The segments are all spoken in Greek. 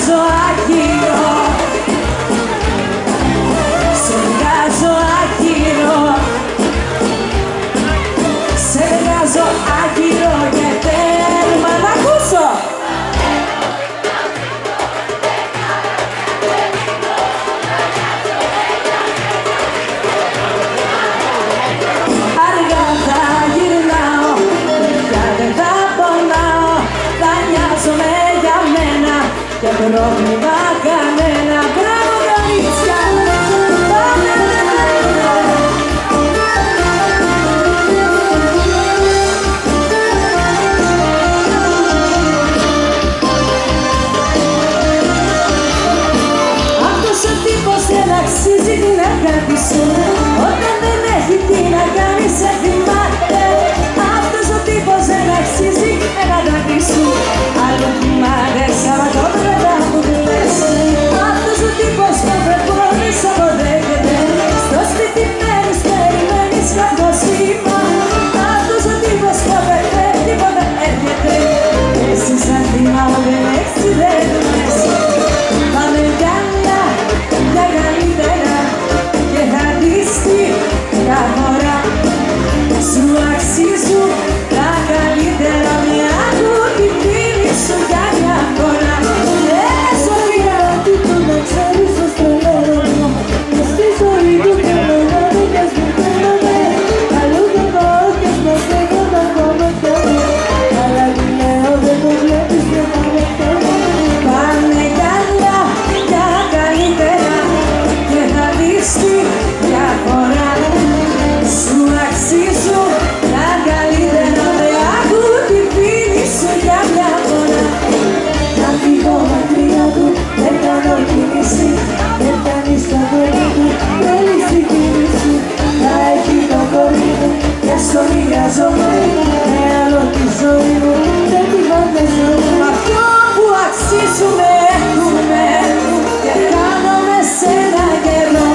βγάζω άκυρο, σε βγάζω άκυρο, σε βγάζω άκυρο και τέρμα να ακούσω. Αργά θα γυρνάω, πια δεν θα πονάω, θα νοιάζομαι για μένα και πρόβλημα κανένα. Μπράβο κορίτσια! Αυτός ο τύπος δεν αξίζει την αγάπη σου, όταν δεν έχει τι να κάνει σε θυμάται. Αυτός ο τύπος δεν αξίζει την αγάπη σου, άλλο θυμάται Σαββατόβραδα που κλαις. Αυτός ο τύπος που προπόνεις αποδέχεται, στο σπίτι μένεις, περιμένεις κάποιο σήμα. Αυτός ο τύπος που απαιτεί τίποτα έρχεται, εσύ σαν την άλλο δεν έχεις ιδέες. Πάμε καλά, για καλύτερα και θα δεις μια φορά. Σου αξίζουν τα καλύτερα, μια κούτη φίλη σου για μια φορά. Σοφία, τι το να ξέρεις πως τρελαίνομαι, και στη ζωή του τρελαίνομαι και σπιταίνομαι. Αλλού και εγώ και στο στέγον ακόμα φταίω, αλλά τι λέω δεν το βλέπεις και θα με φταίω. Πάμε καλά, για καλύτερα και θα δεις μια φορά. Σου αξίζουν τα καλύτερα, με άκου τη φίλη σου για μια φορά. Να φύγω μακριά του, δεν κάνω κίνηση, δεν φτάνει στο χωρί του, θέλεις την κίνηση. Να έχει το κορί μου, και στο μοιράζομαι, με άλλο τη ζωή μου, δεν τη φανταζόμαι. Αυτό που αξίζουμε έχουμε και κάνουμε σε ένα καιρό.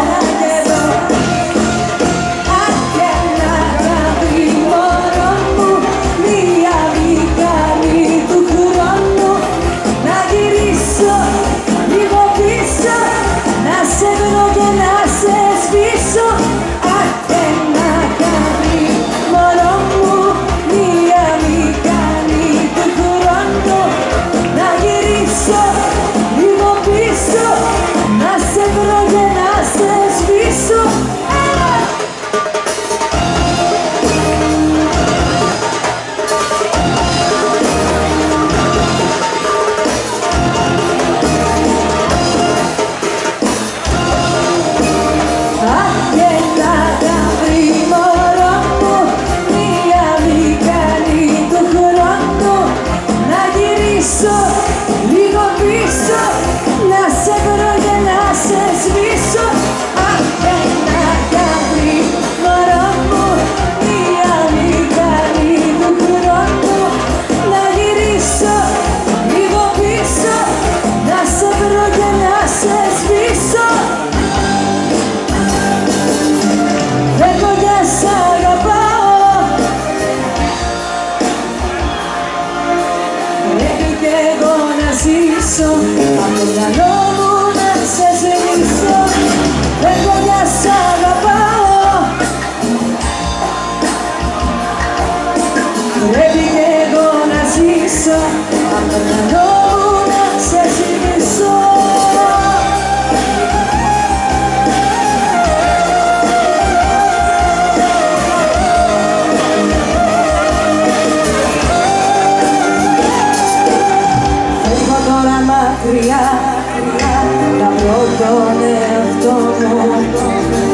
Να βρω τον εαυτό μου,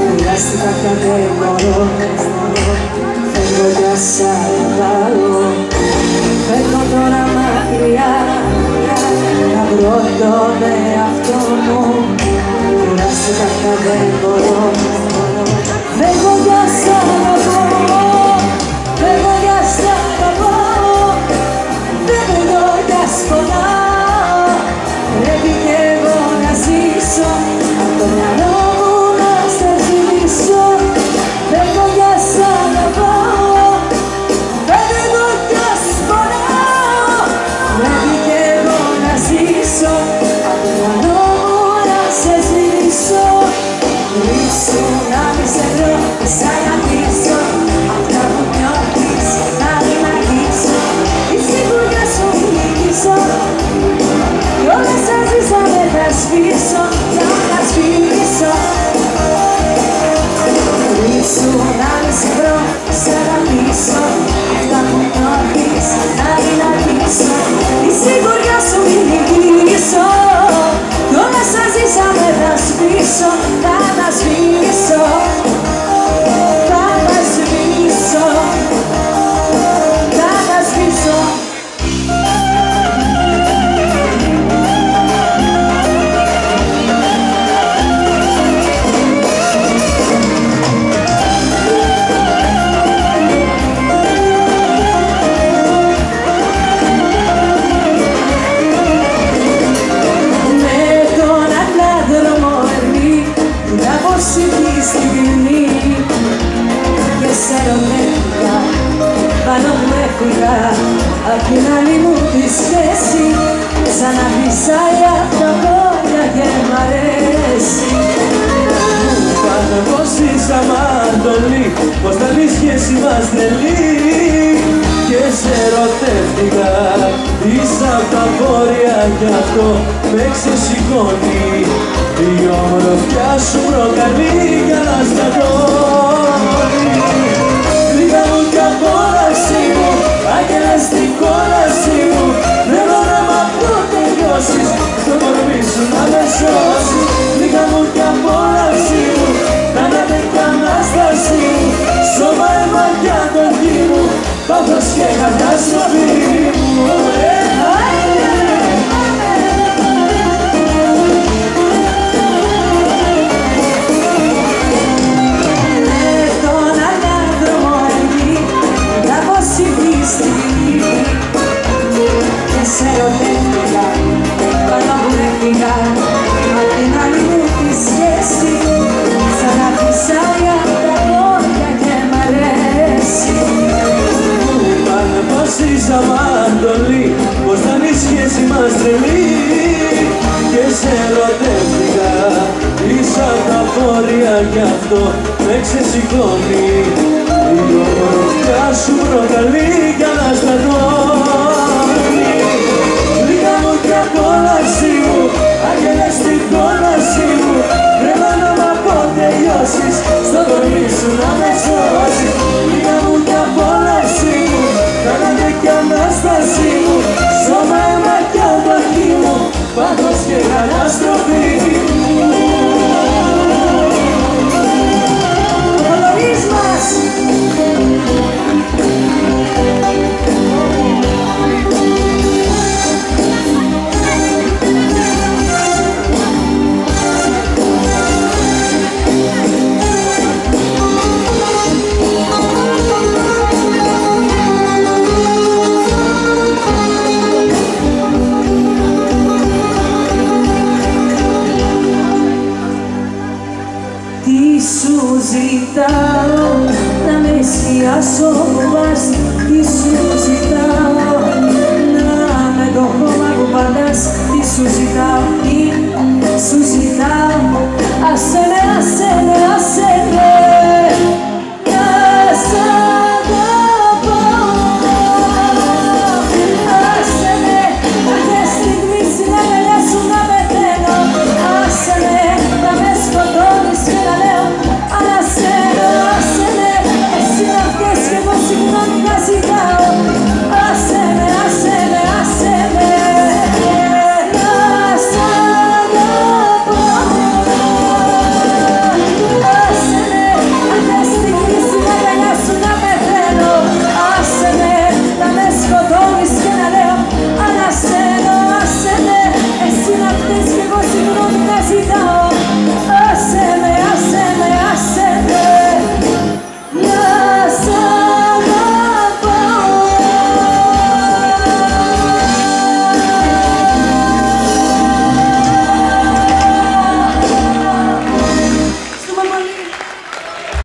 κουράστηκα πια δεν μπορώ. Φεύγω για σ' αγαπάω, φεύγω τώρα μακριά. Να βρω τον εαυτό μου, κουράστηκα πια δεν μπορώ. Φεύγω για σ' αγαπάω, φεύγω για σ' αγαπάω, φεύγω για σ' πονάω. Πρέπει κι εγώ να ζήσω, απ' το μυαλό μου να σε ζήσω. Φεύγω για σ' αγαπάω, φεύγω για σ' πονάω. Πρέπει κι εγώ να ζήσω, απ' το σβήσω, για να σβήσω. Ήσου να μη σε βρω, σε αγαπήσω. Αυτά που νιώθεις να μην αρχίσω. Η σιγουριά σου μην νικήσω. Κι όλα σαν ζήσαμε θα σβήσω, θα τα σβήσω. Θα τα σβήσω, θα τα σβήσω. Πάνω μου έφυγα απ' την άλλη μου τη σχέση. Σαν να φυσάει απ' τα πόδια και μ' αρέσει. Μου πάνε πως ζήσαμε αντολή, πως ήταν η σχέση μας τρελή. Και σε ερωτεύτηκα, είσαι απ' τα βόρεια κι αυτό με ξεσηκώνει. Η ομορφιά σου προκαλεί για να σταθώνει. Γλυκά μου κι απόλαυση μου, άγγελα στην κόλαση μου. Θέλω να μ' αποτελειώσεις, στο κορμί σου να με σώσεις. Γλυκά μου κι απόλαυση μου, θάνατε κι Ανάσταση μου. Σώμα, αίμα κι αντοχή μου, πάθος και καταστροφή μου. Και σε ερωτεύτηκα, πάνω μου έφυγα απ' την άλλη μου τη σχέση. Σαν να φυσάει απ' τα πόδια και μ' αρέσει. Μου είπανε πως ζήσαμε αντολή, πως ήταν η σχέση μας τρελή. Και σε ερωτεύτηκα, είσαι απ' τα βόρεια κι αυτό με ξεσηκώνει. Η ομορφιά σου προκαλεί για να σταθώνει. Γλυκά μου κι απόλαυση μου, άγγελα στην κόλαση μου. Πρέπει να μ' αποτελειώσεις, στο κορμί σου να με σώσεις. Γλυκά μου κι απόλαυση μου, θάνατε κι Ανάσταση μου. Σώμα, αίμα κι αντοχή μου, πάθος και καταστροφή μου. Ο νωρίς μας. Τι σου ζητάω, να με σιάσω που πας. Τι σου ζητάω, να με το χώμα που πατάς. Τι σου ζητάω,